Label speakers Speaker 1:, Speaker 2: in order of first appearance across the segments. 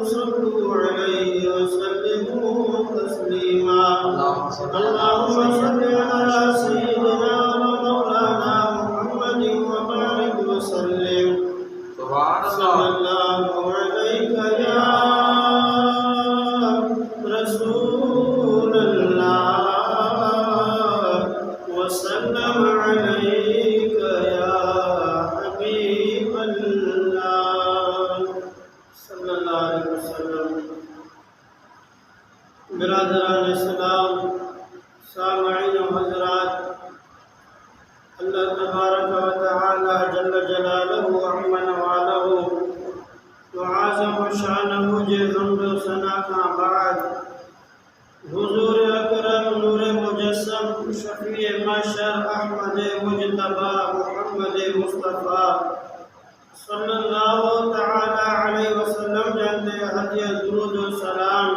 Speaker 1: صلوا عليه وسلموا تسليما اللهم صل على سيدنا ومولانا محمد وبارك وسلم صلى الله عليك يا رسول الله وسلم عليك يا حبيب الله صلى الله عليه वसल्लम। बिरादरान इस्लाम, सामईन व हज़रात, अल्लाह तबारक व तआला जल्ल जलालहु व अम्मन वालहु व आज़म शानहु जे हम्द सना का बाद हुजूर अकरम नूर मुजस्सम शफीए महशर अहमद मुजतबा मुहम्मद मुस्तफ़ा सल्लल्लाहु तआला अलैहि वसल्लम जानते हदिया दुरूद व सलाम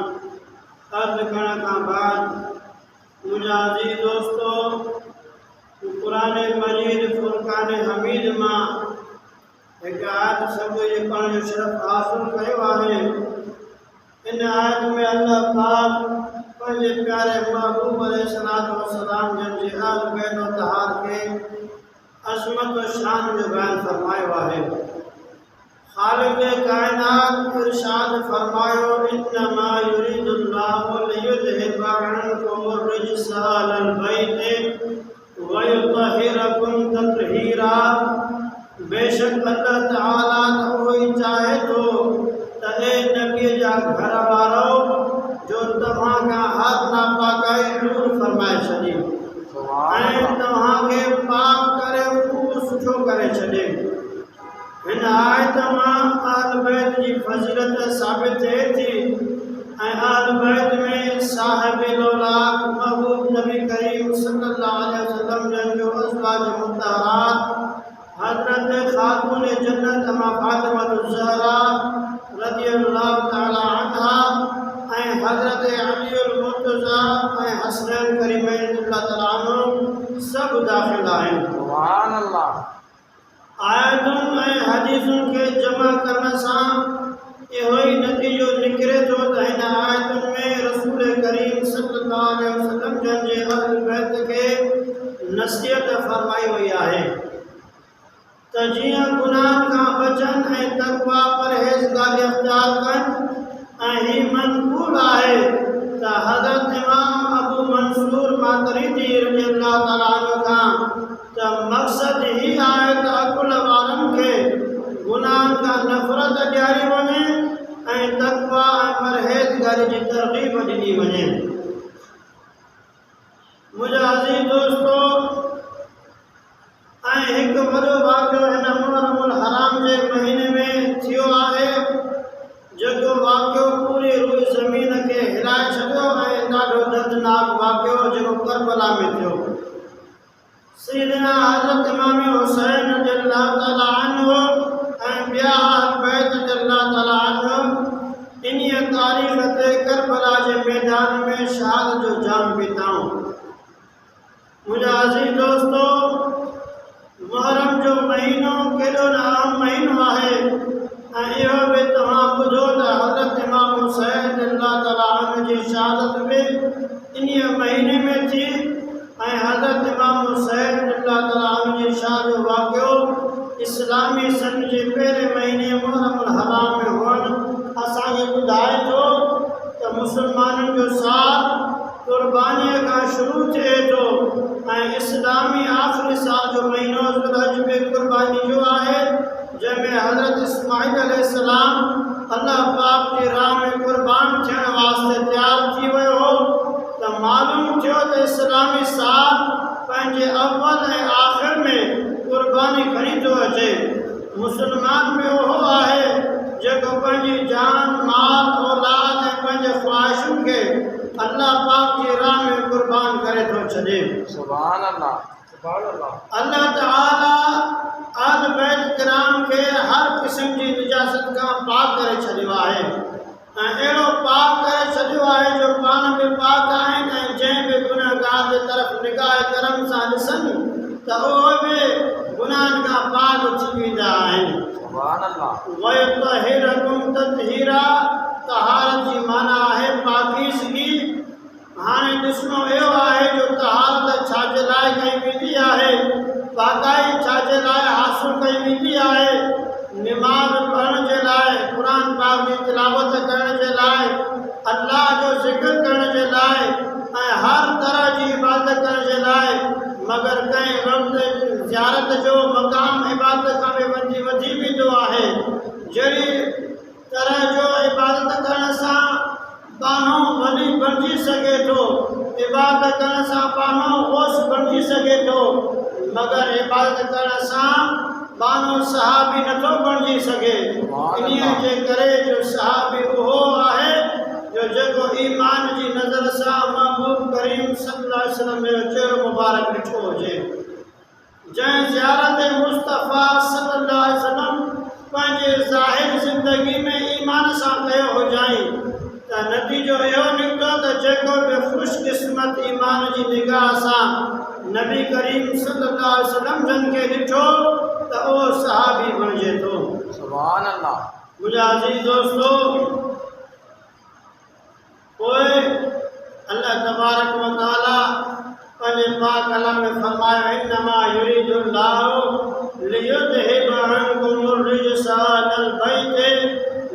Speaker 1: अर्ज़ करने का बाद मुझे अज़ीज़ दोस्तों, कुरान मजीद फुरकान हमीद मां एक आयत सब ये पढ़ने जो शरफ हासिल कयो आहे। इन आयत में अल्लाह पाक पंहिंजे प्यारे महबूब अलैहिस्सलातु वस्सलाम जन जे आल बैत व तहार के अज़मत व शान जो बयान फरमायो आहे। खालिक़ कायनात इरशाद फरमायो इन्नमा युरीदुल्लाहु लियुज़हिबा अन्कुमुर रिज्सा अहलल बैति व युतहिरकुम तत्हीरा। बेशक अल्लाह तआला कोई चाहे तो तहे नबी जा घर वारो जो तव्हां का हर नापाकाई दूर फरमाए छॾे ऐं तव्हां के पाक करे खूब सुठो करे छॾे। हिन आयत मां आल बैत जी फज़ीलत साबित थिए थी ऐं आल बैत में साहिब लौलाक महबूब नबी करीम सल्लल्लाहु अलैहि वसल्लम जन जो अज़वाज मुतहरात हज़रत खातून जन्नत अम्मा फातिमा ज़हरा रज़ियल्लाहु तआला अन्हा ऐं हज़रत अलीउल मुर्तज़ा ऐं हसनैन करीमैन अल्लाह तआला अन्हुम सब दाख़िल आहिनि। सुभान अल्लाह। आयतुन ऐं हदीसुन के जमा करण सां इहो ई नतीजो निकिरे थो त हिन आयतुन में रसूल करीम सल्लल्लाहु अलैहि वसल्लम जन जे अहल बैत खे नसीहत फरमाई वई आहे त जीअं गुनाह खां बचनि ऐं तक़वा परहेज़गारी अख़्तियार कनि। ऐं हीउ मंक़ूल आहे त हज़रत इमाम अबू मंसूर मातरीदी रज़ियल्लाहु तआला अन्हु खां त मक़सद ही आहे त अकुल वारनि खे गुनाह खां नफ़रत ॾियारी वञे ऐं तक़वा ऐं परहेज़गारी जी तरग़ीब ॾिनी वञे। मुंहिंजा अज़ीज़ दोस्तों, ऐं हिकु वॾो वाक़ियो हिन मुहर्रमुल हराम जे महीने में थियो आहे जेको वाक़ियो पूरी रूई ज़मीन खे हिलाए छॾियो ऐं ॾाढो दर्दनाक वाक़ियो जेको करबला में थियो। सैयदना हज़रत इमाम हुसैन रज़ियल्लाहु तआला अन्हु ऐं ॿिया अहल बैत रज़ियल्लाहु तआला अन्हुम इन्हीअ तारीख़ ते करबला जे मैदान में शहादत जो जाम पीताऊं। मुंहिंजा अज़ीज़ दोस्तों, मुहर्रम जो महीनो केॾो न अहम महीनो आहे ऐं इहो बि तव्हां ॿुधो त हज़रत इमाम हुसैन रज़ियल्लाहु तआला अन्हु जी शहादत बि इन्हीअ महीने में थी ऐं हज़रत इमाम हुसैन रज़ियल्लाहु तआला अन्हु जी शहादत जो वाक़ियो इस्लामी सन जे पहिरें महीने मुहर्रमुल हराम में हुअणु असांखे ॿुधाए थो त मुस्लमाननि जो साल क़ुर्बानीअ खां शुरू थिए थो ऐं इस्लामी आख़िरी साल जो महीनो ज़ुल्हज में क़ुर्बानी जो आहे जंहिंमें हज़रत इस्माईल अलैहिस्सलाम अल्लाह पाक जी राह में क़ुर्बान थियण वास्ते तयारु थी वियो हो त मालूम थियो त इस्लामी साल पंहिंजे अव्वल ऐं आख़िर में क़ुर्बानी खणी थो अचे। मुस्लमान में उहो आहे जेको पंहिंजी जान माल औलाद ऐं पंहिंजे ख़्वाहिशुनि खे अल्लाह पाक जी राह में क़ुर्बान करे थो छॾे। सुभान अल्लाह। सुभान अल्लाह। अल्लाह तआला आल बैत किराम के हर क़िस्म जी निजासत खां पाक करे छॾियो आहे ऐं अहिड़ो पाक करे छॾियो आहे जो पाण बि पाक आहिनि ऐं जंहिं बि गुनहगार जे तरफ़ निगाह करम सां ॾिसनि त उहे बि गुनाहनि खां पाक थी वेंदा आहिनि।
Speaker 2: सुभान अल्लाह।
Speaker 1: वयुतहिरकुम ततहीरा, तहारत जी माना है पाकीज़गी। हाणे ॾिसणो इहो आहे जो तहारत छाजे लाइ कई वेंदी आहे, पाकाई छाजे लाइ हासिल कई वेंदी आहे। निमाज़ पढ़ण जे लाइ, क़ुर पाक जी तिलावत करण जे लाइ, अल्लाह जो ज़िक्र करण जे लाइ ऐं हर तरह जी इबादत करण जे लाइ। मगर कंहिं वक़्तु ज़ियारत जो मक़ाम इबादत खां बि वधी वेंदो आहे। जहिड़ी तरह जो इबादत करण सां पानो वली बणिजी सघे थो, इबादत करण सां पानो ओस बणिजी सघे थो, मगर इबादत करण सां पानो सहाबी नथो बणिजी सघे। इन्हीअ जे करे जो सहाबी उहो आहे जो जेको ईमान जी नज़र सां महबूब करीम सल्लल्लाहु अलैहि वसल्लम जो चेहरो मुबारक ॾिठो हुजे। जंहिं ज़ियारत मुस्तफ़ा सल्लल्लाहु अलैहि वसल्लम पंहिंजे ज़ाहिर ज़िंदगी में ईमान सां कयो हुजाई, त नतीजो इहो निकितो त जेको बि ख़ुशकिस्मत ईमान जी निगाह सां नबी करीम सल्लल्लाहु अलैहि वसल्लम जन खे ॾिठो त उहो सहाबी बणिजे थो।
Speaker 2: सुभान अल्लाह।
Speaker 1: मुंहिंजा अज़ीज़ दोस्तो, पोइ अल्लाह तबारक व तआला पंहिंजे पाक कलाम में फरमायो, इन्नमा युरीदुल्लाहु लियुज़हिबा अन्कुमुर रिजसा अहलल बैति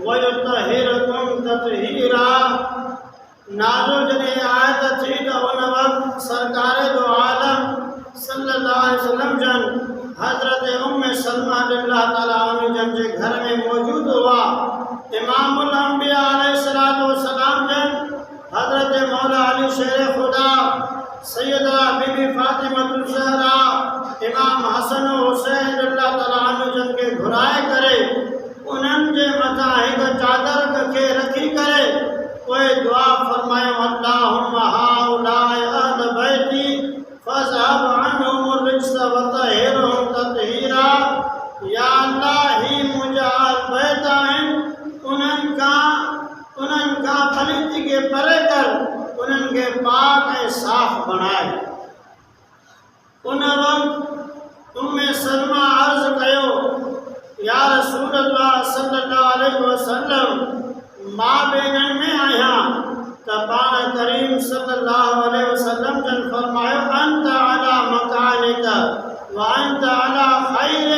Speaker 1: वयुतहिरकुम ततहीरा। नाज़िल जॾहिं आयत थी त उन वक़्तु सरकार दो आलम सल्लल्लाहु अलैहि वसल्लम जन हज़रत उम्मे सलमा रज़ियल्लाहु ताला अन्हा जन जे घर में मौजूद हुआ। इमामुल अंबिया अलैहिस्सलातु वस्सलाम जन हज़रत मौला अली शेर खुदा, सैयदा बीबी फातिमतुल ज़हरा, इमाम हसन हुसैन रज़ियल्लाहु ताला अन्हा जन खे घुराए करे उन्हनि जे मथां हिकु चादर खे रखी करे पोइ दुआ फरमायो, अल्लाहुम्मा हाउलाए अहल बैती फज़हब अन्हुमुर रिज्स वतहिरहुम ततहीरा। या अल्लाह, ही मुंहिंजा अहल बैत आहिनि, उन्हनि खां पलीती खे परे कर, उन्हनि खे पाक ऐं साफ़ बणाए। उन वक़्तु उम्मे सलमा अर्ज़ कयो, या रसूल अल्लाह सल्लल्लाहु अलैहि वसल्लम, मां बेननि में आहियां त पाण करीम सल्लल्लाहु अलैहि वसल्लम जन फरमायो, अंत अला मकानिक व अंत अला खैर।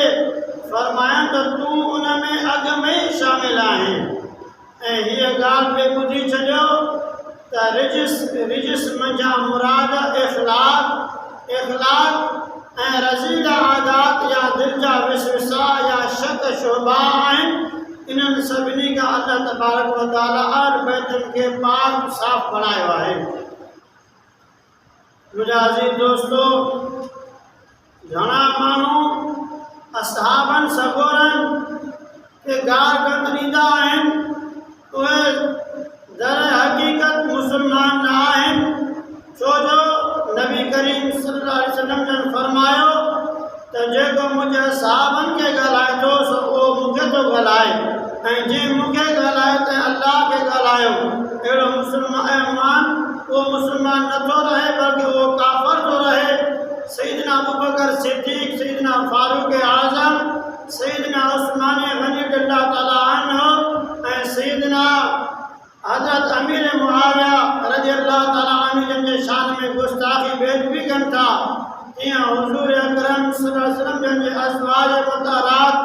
Speaker 1: फरमाया त तूं उन में अॻ में ई शामिल आहीं। ऐं हीअ ॻाल्हि बि ॿुधी छॾियो त रिजिस मंझां मुराद इख़लाक़ ऐं रज़ीला आदात या दिलि जा विसविसा या शक शुबा आहिनि। इन्हनि सभिनी खां अल्लाह तबारक व तआला अहल बैतनि खे पाक साफ़ बणायो आहे। मुंहिंजा अज़ीज़ दोस्तो, घणा माण्हू असहाबनि सगोरनि खे गार गंद ॾींदा आहिनि, उहे दर हक़ीक़त मुस्लमान न आहिनि। छो जो नबी करीम सल्लल्लाहु अलैहि वसल्लम जन फरमायो त जेको मुंहिंजे असहाबनि खे ॻाल्हाए थो सो उहो मूंखे थो ॻाल्हाए, ऐं जंहिं मूंखे ॻाल्हायो त अल्लाह खे ॻाल्हायो। अहिड़ो मुस्लमान उहो मुस्लमान नथो रहे, बल्कि उहो काफ़िर थो रहे। सैयदना अबू बकर सिद्दीक़, सैयदना फारूक आज़म, सैयदना उस्मान गनी रज़ियल्लाहु ताला अन्हु ऐं सैयदना हज़रत अमीर मुआविया रज़ियल्लाहु ताला अन्हु जन जे शान में गुस्ताखी बेदबी कनि था, तीअं हुज़ूर अकरम सल्लल्लाहु अलैहि वसल्लम जन जे अज़वाज मुतहरात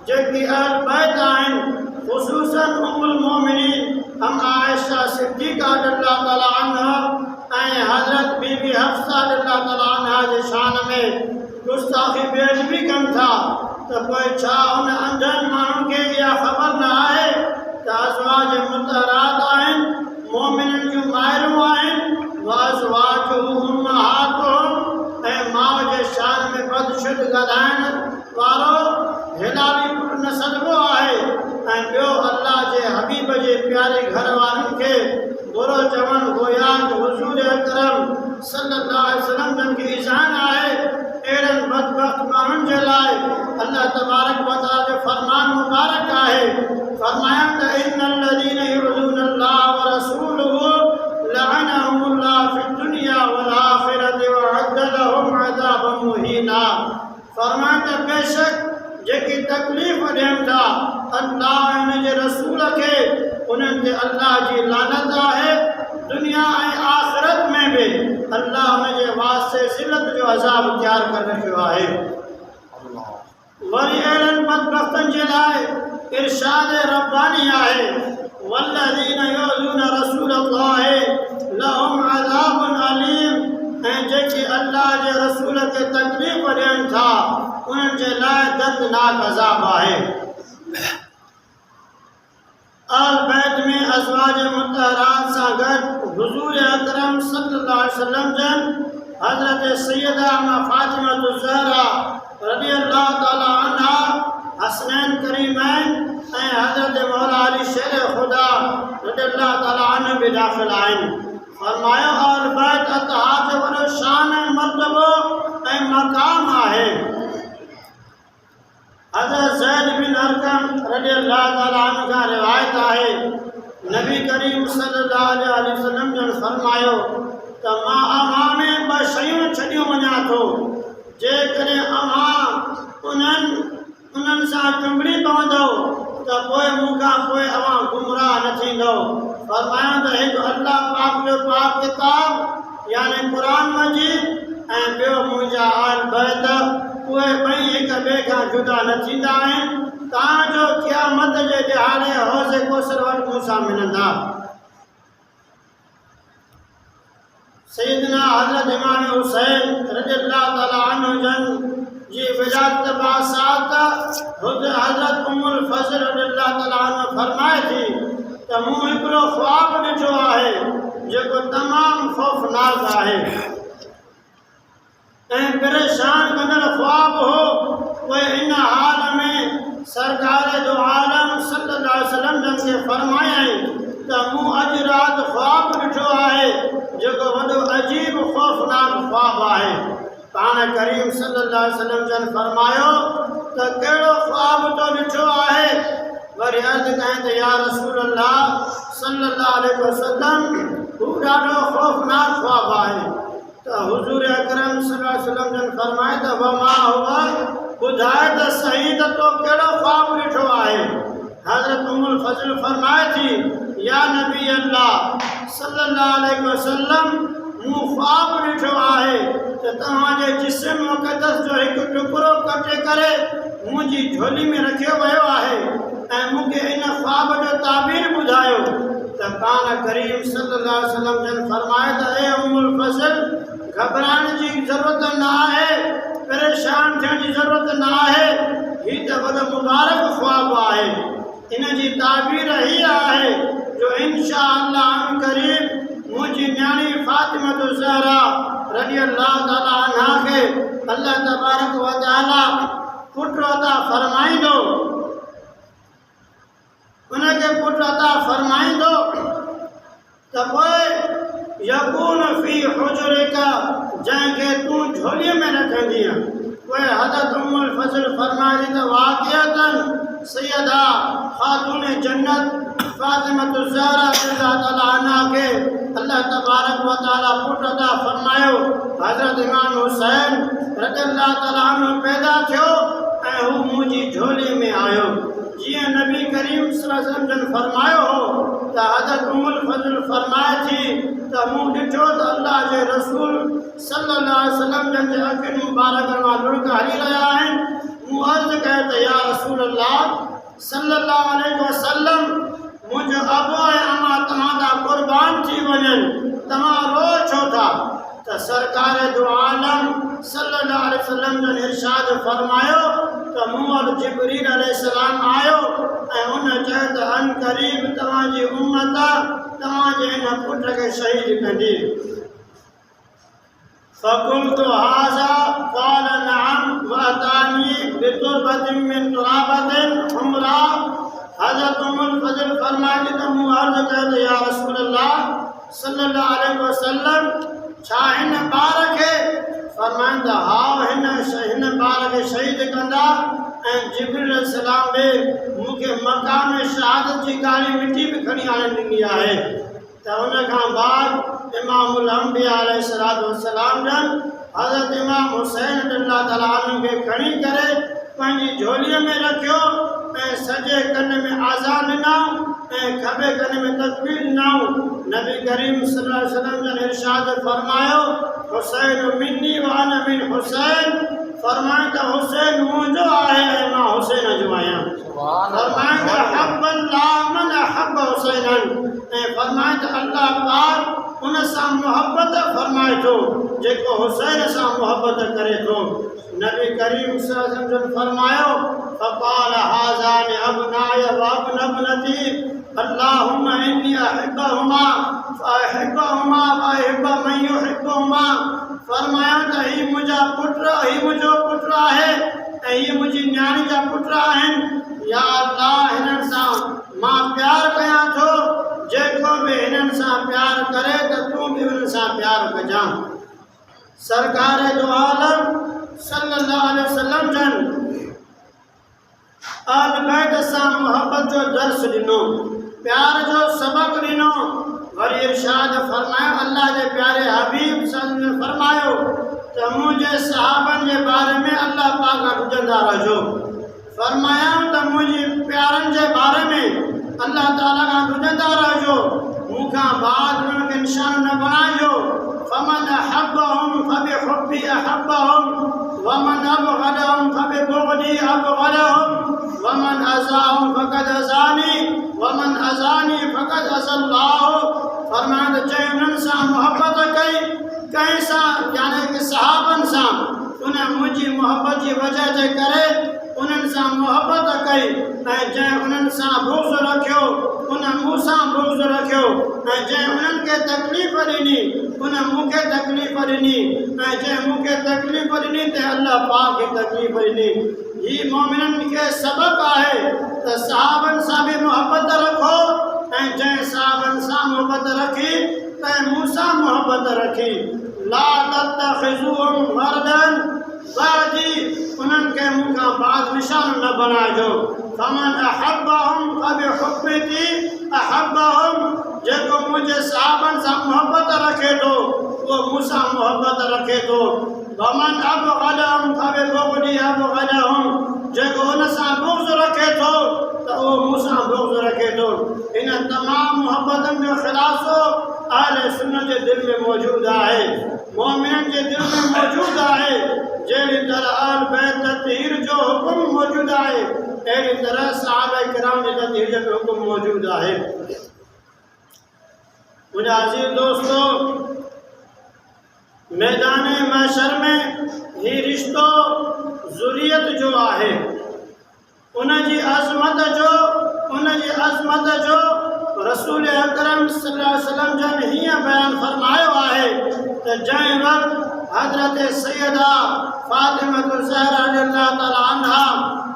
Speaker 1: जेकी अहल बैत आहिनि, ख़ुसूसन उम्मुल मोमिनीन हम आयशा सिद्दीक़ा रज़ियल्लाहु ताला अन्हा ऐं हज़रत बीबी हफ्सा रज़ियल्लाहु ताला अन्हा जे शान में गुस्ताखी बेदबी कनि था, त पोइ छा उन अंधनि माण्हुनि खे इहा ख़बर न आहे त अज़वाज मुतहरात आहिनि, मोमिननि जूं माइरूं आहिनि, वअज़वाजुहु उम्महातुहुम, ऐं माउ जे शान में बदशुद ॻाल्हाइण वारो हिलाली पुटु न सॾिबो आहे। ऐं ॿियो अल्लाह जे हबीब जे प्यारे घर वारनि खे बुरो चवणु गोया हुज़ूर अकरम सल्लल्लाहु अलैहि वसल्लम जन खे इज़ान आहे। अहिड़नि बदबख़्त माण्हुनि जे लाइ अल्लाह तबारक व तआला जो फरमान मुबारक आहे। फरमाया त इन्नल्लज़ीन युज़ूनल्लाह व रसूलहु लअनहुमुल्लाह फ़िद दुनिया वल आख़िरति व अअद्द लहुम अज़ाबन मुहीना। फरमाया त बेशक जेकी तकलीफ़ ॾियनि था रखे उन्हनि ते अल्लाह जी लानत आहे। दुनिया ऐं आख़िरत में बि अल्लाह हुनजे वास्ते ज़िलत जो अज़ाब तयारु करे रखियो आहे। वरी अहिड़नि बदबख़्तनि जे लाइ इरशाद रब्बानी आहे, वल्लज़ीन युज़ूना रसूल अल्लाह लहुम अज़ाबुन अलीम, ऐं जेके अल्लाह जे रसूल खे तकलीफ़ ॾियनि था उन्हनि जे लाइ दर्दनाक अज़ाब आहे। आल बैत में अज़वाज मुतहरात सां गॾु हुज़ूर अकरम सल्लल्लाहु अलैहि वसल्लम जन हज़रत सैयदा फ़ातिमा ज़हरा रज़ी अल्लाह ताला अन्हा, हसनैन करीमैन ऐं हज़रत मौला अली शेर ख़ुदा रज़ी अल्लाह ताला अन्हु बि दाख़िल आहिनि। फरमायो आल बैत अतहा जो वॾो शान ऐं मर्तबो ऐं मक़ाम आहे। हज़रत ज़ैद बिन अरक़म रज़ी अल्लाह ताला अन्हु खां रिवायत आहे, नबी करीम सल्लल्लाहु अलैहि वसल्लम जन फरमायो त मां अव्हां में ॿ शयूं छॾियूं वञा थो, जेकॾहिं अव्हां उन्हनि सां चुंबड़ी पवंदव त पोइ मूंखां पोइ अव्हां गुमराह न थींदव। फरमायो त हिकु अल्लाह पाक जो पाक किताब यानी क़ुर मजीद ऐं ॿियो मुंहिंजा आल बैत, उहे ॿई हिक ॿिए खां जुदा न थींदा आहिनि, तव्हांजो क़यामत जे ॾिहाड़े हौज़ कौसर वटि मूंसां मिलंदा। सैयदना हज़रत इमाम हुसैन रज़ी अल्लाह ताला अन्हु जन जी विलादत बासात हज़रत उम्मुल फज़ल रज़ी अल्लाह ताला अन्हा फरमाए थी त मूं हिकिड़ो ख्वाब ॾिठो आहे जेको तमामु ख़ौफ़नाक आहे ऐं परेशान कंदड़ ख्वाब हो। उहे इन हाल में सरकार जो आलम सल्लल्लाहु अलैहि वसल्लम जन खे फरमायई त मूं अॼु राति ख्वाब ॾिठो आहे जेको वॾो अजीब ख़ौफ़नाक ख्वाब आहे। पाण करीम सल्लल्लाहु अलैहि वसल्लम जन फरमायो त कहिड़ो ख्वाब तो ॾिठो आहे? वरी अर्ज़ कयईं त या रसूल अल्लाह सल्लल्लाहु अलैहि वसल्लम हू ॾाढो ख़ौफ़नाक ख्वाब आहे। त हुज़ूर अकरम सल्लल्लाहु अलैहि वसल्लम जन फरमाए त वमा हुआ, ॿुधाए त सही त तो कहिड़ो ख्वाब ॾिठो आहे? हज़रत उम्मुल फज़ल फरमाए थी, या नबी अल्लाह सल्लल्लाहु अलैहि वसल्लम मूं ख्वाब ॾिठो आहे त तव्हांजे जिस्म मुक़द्दस जो हिकु टुकड़ो कटे करे मुंहिंजी झोली में रखियो वियो आहे ऐं मूंखे इन ख्वाब जो ताबीर ॿुधायो। त पाण करीम सल्लल्लाहु अलैहि वसल्लम जन फरमाए त ए उम्मुल फज़ल, घबराइण जी ज़रूरत न आहे, परेशान थियण जी ज़रूरत न आहे, हीउ त वॾो मुबारक ख्वाब आहे। इन जी ताबीर हीअ आहे जो इंशा अल्लाह करीम मुंहिंजी न्याणी फ़ातिमा ज़हरा रज़ी अल्लाह ताला अन्हा खे अल्लाह तबारक व तआला पुटु अता फरमाईंदो, उनखे पुटु अता फरमाईंदो त पोइ यकून फी हुजरिका, जंहिंखे तूं झोलीअ में रखंदीअ। पोइ हज़रत उम्मुल फज़ल फरमाई त वाक़िअतन सैयदा ख़ातून जन्नत फ़ातिमा ज़हरा अल्लाह ताला अन्हा खे अल्लाह तबारक व तआला पुटु अता फरमायो। हज़रत इमाम हुसैन रज़ी अल्लाह ताला अन्हु पैदा थियो ऐं हू मुंहिंजी झोली में आयो। जीअं नबी करीम सल्लल्लाहु अलैहि वसल्लम जन फरमायो हो त हज़रत उम्मुल फज़ल फरमाए थी त मूं ॾिठो त अल्लाह जे रसूल सल्लल्लाहु अलैहि वसल्लम जन जे अखियुनि मुबारकनि मां लुड़क हली रहिया आहिनि। मूं अर्ज़ कयो त या रसूल अल्लाह सल्लल्लाहु अलैहि वसल्लम, मुंहिंजो अबो ऐं अम्मा तव्हां तां क़ुर्बान थी वञनि, तव्हां रो छो था? त सरकार जो आलम सल्लल्लाहु अलैहि वसल्लम जन इरशाद फरमायो त मूं वटि जिब्रील अलैहिस्सलाम आयो ऐं उन चयो त अन क़रीब तव्हांजी उम्मत तव्हांजे हिन पुट खे शहीद कंदी। फ़क़ुल्तु हाज़ा क़ाल नअम वअतानी बितुरबतिन मिन तुराबतिन हुमरा। हज़रत उम्मुल फज़ल फरमाई त मूं अर्ज़ कयो त या रसूल अल्लाह सल्लल्लाहु अलैहि वसल्लम, छा हिन ॿार खे? फरमाइनि त हा, हिन ॿार खे शहीद कंदा ऐं जिब्रील अलैहिस्सलाम बि मूंखे मक़ाम शहादत जी कारी मिटी बि खणी आणे ॾिनी आहे। त उन खां बाद इमामुल अंबिया अलैहिस्सलाम जन हज़रत इमाम हुसैन अल्लाह ताला अन्हु खे खणी करे पंहिंजी झोलीअ में रखियो ऐं सॼे कन में आज़ान ॾिना खबे कने में तकबीर नाउ नबी करीम सल्लल्लाहु अलैहि वसल्लम जन इरशाद फरमायो हुसैन मिन्नी व अना मिन हुसैन फरमाए त हुसैन मुंहिंजो आहे ऐं मां हुसैन जो आहियां फरमाए त हब्बल्लाह मन हब्ब हुसैनन ऐं फरमाए त अल्लाह पाक उन सां मोहब्बत फरमाए थो जेको हुसैन सां मोहब्बत करे थो नबी करीम सल्लल्लाहु अलैहि वसल्लम फरमायो फक़ाल हाज़ान अबनाय व अबनती अल्लाहुम्मा इन्नी अहिब्बहुमा फ़अहिब्बहुमा व अहिब्ब मन युहिब्बुहुमा फरमाया त ही मुंहिंजा पुट ही मुंहिंजो पुट आहे ऐं ही मुंहिंजी न्याणी जा पुट आहिनि या अल्लाह हिननि सां मां प्यार कयां थो जेको बि हिननि सां प्यार करे त तूं बि हुननि सां प्यार कजां सरकार जो आलम सल्लल्लाहु अलैहि वसल्लम जन आल बैत सां मोहब्बत जो दर्स ॾिनो प्यार जो सबक ॾिनो वरी इरशाद फरमायो अल्लाह जे प्यारे हबीब सल्लल्लाहु अलैहि वसल्लम फरमायो त मुंहिंजे सहाबनि जे बारे में अल्लाह पाक ॿुधंदा रहिजो फरमाया त मुंहिंजे प्यारनि जे बारे में अल्लाह ताला खां ॿुधंदा रहिजो मूंखां बाद उन्हनि खे निशान न बणाइजो फमन अहब्बहुम फबिहुब्बी अहब्बहुम वमन अबग़दहुम फबिबुग़दी अबग़दहुम वमन अज़ाहुम फ़क़द अज़ानी वमन अज़ानी फ़क़द अज़ल्लाहु फरमाया त जंहिं उन्हनि सां मोहब्बत कई कंहिं सां यानी कि सहाबनि सां उन मुंहिंजी मोहब्बत जी वजह जे करे उन्हनि सां मोहब्बत कई ऐं जंहिं उन्हनि सां बुग़्ज़ रखियो उन मूं सां बुग़्ज़ रखियो ऐं जंहिं उन्हनि खे तकलीफ़ ॾिनी उन मूंखे तकलीफ़ ॾिनी ऐं जंहिं मूंखे तकलीफ़ ॾिनी त अल्लाह पाक खे तकलीफ़ ॾिनी ही मोमिननि खे सबक़ आहे त सहाबनि सां बि मोहब्बत रखो ऐं जंहिं सहाबनि सां मोहब्बत रखी तंहिं मूं सां मोहब्बत रखी ला तत्तख़िज़ूहुम ग़रदन बादी उन्हनि खे मूंखां बाद निशान न बणाइजो फमन अहब्बहुम फबिहुब्बी अहब्बहुम जेको मुंहिंजे सहाबनि सां मोहब्बत रखे थो उहो मूं सां मोहब्बत रखे थो वमन अबग़दहुम फबिबुग़दी अबग़दहुम जेको उन सां बुग़्ज़ रखे थो त उहो मूं सां बुग़्ज़ रखे थो इन तमामु मोहब्बतनि जो ख़ुलासो अहले सुन्नत जे दिलि में मौजूदु आहे मोमिननि जे दिलि में मौजूदु आहे जहिड़ी तरह अहल बैत तत्हीर जो हुकुम मौजूदु आहे अहिड़ी तरह सहाबा किराम जे तत्हीर जो हुकुम मौजूदु आहे मुंहिंजा अज़ीज़ दोस्तो मैदान महशर में ही रिश्तो ज़ुरियत जो आहे उनजी अज़मत जो रसूल अकरम सल्लल्लाहु अलैहि वसल्लम जन हीअं बयानु फरमायो आहे त जंहिं वक़्तु हज़रत सैयदा फ़ातिमा ज़हरा रज़ियल्लाहु ताला अन्हा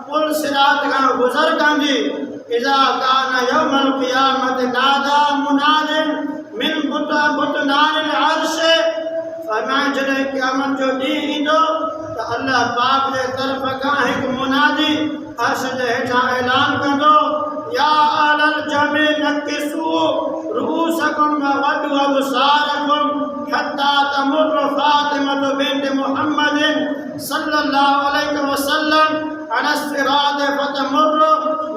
Speaker 1: पुल सिरात खां गुज़र कंदी इज़ा कान यौमल क़ियामत नादा मुनादिन मिन बुतनानिल अर्श फरमाए जॾहिं क़यामत जो ॾींहुं ईंदो त अल्लाह पाक जे तरफ़ खां हिकु मुनादी अर्श जे हेठां ऐलान कंदो या अहलल जमे नकिसू रूसकुम ववदु अबसारकुम हत्ता तमुर फातिमत बिन्त मुहम्मदिन सल्लल्लाहु अलैहि वसल्लम अला सिरात फतमुर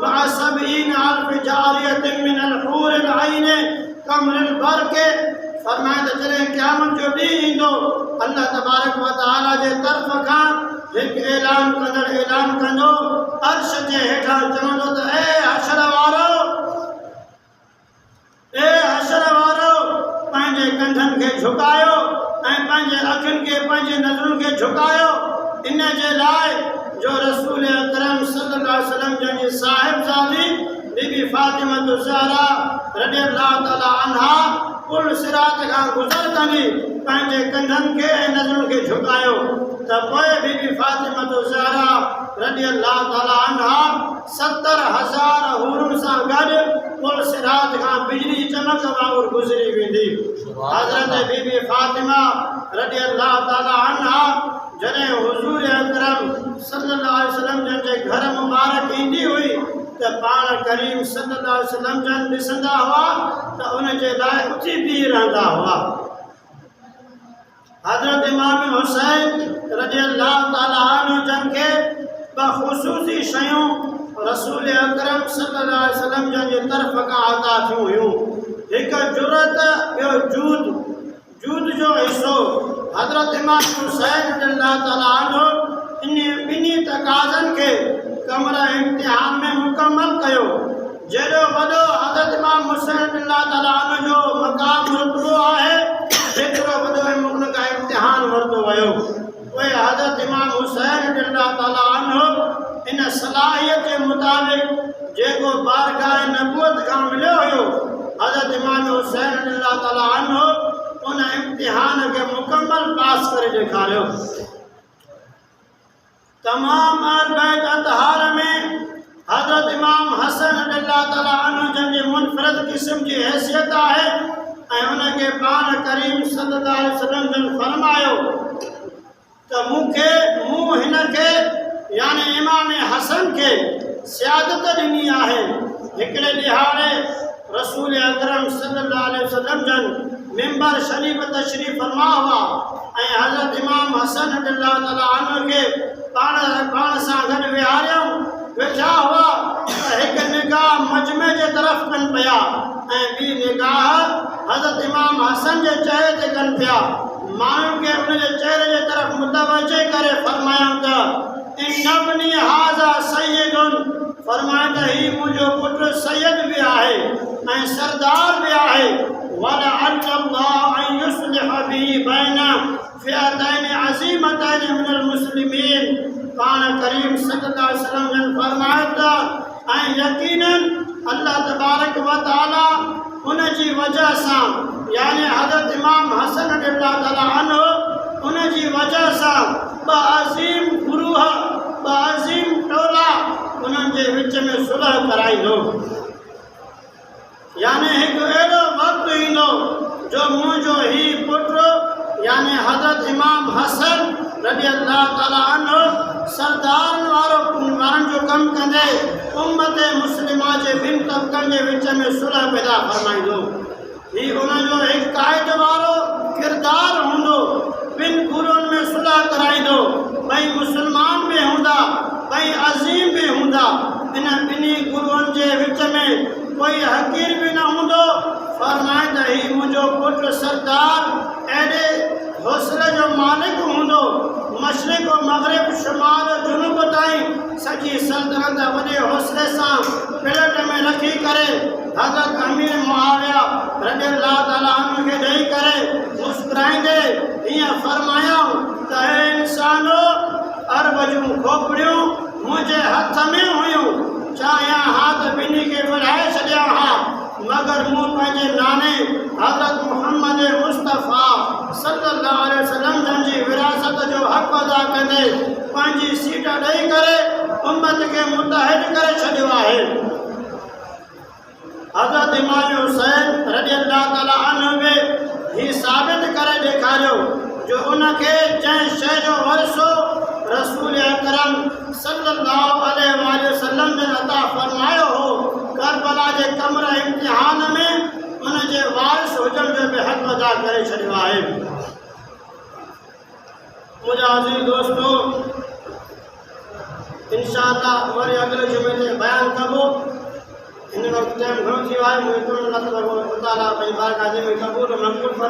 Speaker 1: मअ 70,000 जारियतिन मिनल हूरिल ऐन कमरिल बरके फरमाए त जॾहिं क़यामत जो ॾींहुं ईंदो अल्लाह तबारक व तआला जे तरफ़ खां हिकु ऐलान कंदो अर्श जे हेठां चवंदो त ए हशर वारो पंहिंजे कंधनि खे झुकायो ऐं पंहिंजे अखियुनि खे पंहिंजे नज़रुनि खे झुकायो इन जे लाइ जो रसूल अकरम सल्लल्लाहु अलैहि वसल्लम जंहिंजी साहिबज़ादी बीबी फ़ातिमा ज़हरा रज़ियल्लाहु ताला अन्हा पुल सिरात खां गुज़र कंदी पंहिंजे कंधनि खे ऐं नज़रुनि खे झुकायो त पोइ बीबी फ़ातिमा ज़हरा रज़ियल्लाहु ताला अन्हा 70,000 हूरुनि सां गॾु पुल सिरात खां बिजली चमक वांगुरु गुज़री वेंदी हज़रत बीबी फ़ातिमा रज़ियल्लाहु ताला अन्हा जॾहिं हुज़ूर अकरम सल्लल्लाहु अलैहि वसल्लम जे घर मुबारक ईंदी हुई त पाण करीम सल्लल्लाहु अलैहि वसल्लम जन ॾिसंदा हुआ त उन जे लाइ उथी बीह रहंदा हुआ हज़रत इमाम हुसैन रज़ियल्लाहु ताला अन्हु जन खे ॿ ख़ुसूसी शयूं रसूल अकरम सल्लल्लाहु अलैहि वसल्लम जन जे तरफ़ खां अता थियूं हुयूं। हिकु जुरत, ॿियो जूद जो हिस्सो हज़रत इमाम हुसैन रज़ियल्लाहु ताला अन्हु ॿिन्ही तक़ाज़नि खे कमरा इम्तिहान में मुकमल कयो। जेॾो वॾो हज़रत इमाम हुसैन रज़ियल्लाहु ताला अन्हु जो मक़ाम रुतबो आहे, जेतिरो वॾो उन खां इम्तिहान वरितो वियो। उहे हज़रत इमाम हुसैन रज़ियल्लाहु ताला अन्हु इन सलाहियत जे मुताबिक़ जेको बारगाह नबूवत खां मिलियो हुयो, हज़रत इमाम हुसैन रज़ियल्लाहु ताला अन्हु उन इम्तिहान खे मुकमल पास करे ॾेखारियो। तमाम अहल बैत अतहार में हज़रत इमाम हसन रज़ियल्लाहु ताला अन्हु जन जी मुनफ़रिद क़िस्म जी हैसियत आहे ऐं उनखे पाण करीम सल्लल्लाहु अलैहि वसल्लम जन फरमायो त मूं हिनखे यानी इमाम हसन के सियादत ॾिनी आहे। हिकिड़े ॾिहाड़े रसूल अकरम सल्लल्लाहु अलैहि वसल्लम जन मिंबर शरीफ तशरीफ़ फरमा हुआ ऐं हज़रत इमाम हसन रज़ियल्लाहु ताला अन्हु खे पाण सां गॾु वेठा हुआ त हिकु निगाह मजमे जे तरफ़ कनि पिया ऐं ॿी निगाह हज़रत इमाम हसन जे चहिरे ते कनि पिया। माण्हुनि खे उन जे चहिरे जे तरफ़ मुतवजह करे फरमायूं त इन्नबनी हाज़ा सय्यदुन, फरमाए त हीउ मुंहिंजो पुटु सैयद बि आहे ऐं सरदार बि आहे। वलअल्लाहु अन युस्लिह बिही बैन फ़िअतैन अज़ीमतैन मिनल मुस्लिमीन, पाण करीम सल्लल्लाहु अलैहि वसल्लम जन फरमाए त ऐं यकीनन अल्लाह तबारक व तआला उन जी वजह सां यानी हज़रत इमाम हसन रज़ियल्लाहु ताला अन्हु उन जी वजह सां ॿ अज़ीम गुरूह, ॿ अज़ीम टोला उन्हनि जे विच में सुलह कराईंदो। यानी हिकु अहिड़ो वक़्तु ईंदो जो मुंहिंजो ही पुटु यानी हज़रत इमाम हसन रज़ियल्लाहु ताला अन्हु सरदारनि वारनि जो कमु कंदे उम्मत मुस्लिमा जे ॿिनि तबक़नि जे विच में सुलह पैदा फरमाईंदो। हीउ उनजो हिकु क़ाइद वारो किरदारु हूंदो, ॿिनि गुरुनि में सुलह कराईंदो। ॿई मुस्लमान बि हूंदा, ॿई अज़ीम बि हूंदा। इन ॿिन्ही गुरुनि जे विच में कोई हक़ीर बि न हूंदो। फरमाए त हीउ मुंहिंजो पुटु सरदार अहिड़े हौसले जो मालिक हूंदो, मशरिक़ मग़रिब शुमाल जुनूब ताईं सॼी सल्तनत वॾे हौसले सां पिलट में रखी करे हज़रत अमीर मुआविया रज़ियल्लाहु ताला अन्हु खे ॾेई करे मुस्कुराईंदे हीअं फरमायूं त हे इंसानो, अरब जूं खोपड़ियूं मुंहिंजे हथ में हुयूं, चाहियां हा त ॿिन्ही खे विढ़ाए छॾियां हा, मगर मूं पंहिंजे नाने हज़रत मुहम्मद मुस्तफ़ा सल्लल्लाहु अलैहि वसल्लम जन जी विरासत जो हक़ अदा कंदे पंहिंजी सीट ॾेई करे उम्मत खे मुतहद करे छॾियो आहे। हज़रत इमाम हुसैन रज़ियल्लाहु ताला अन्हु बि हीउ साबित करे ॾेखारियो जो उनखे जंहिं शइ जो वरिसो रसूल अकरम सल्लल्लाहु अलैहि वसल्लम जन अता फरमायो हो, करबला जे कमर इम्तिहान में उन जे वारिस हुजण जो बि हक़ अदा करे छॾियो आहे। मुंहिंजा अज़ीज़ दोस्तो, इंशाअल्लाह वरी अॻिले जुमे ते बयानु कबो। हिन वक़्तु टाइम घणो थी वियो आहे। मुंहिंजो अल्लाह तबारक व तआला पंहिंजी बारगाह में क़बूल मंज़ूर फरमाए।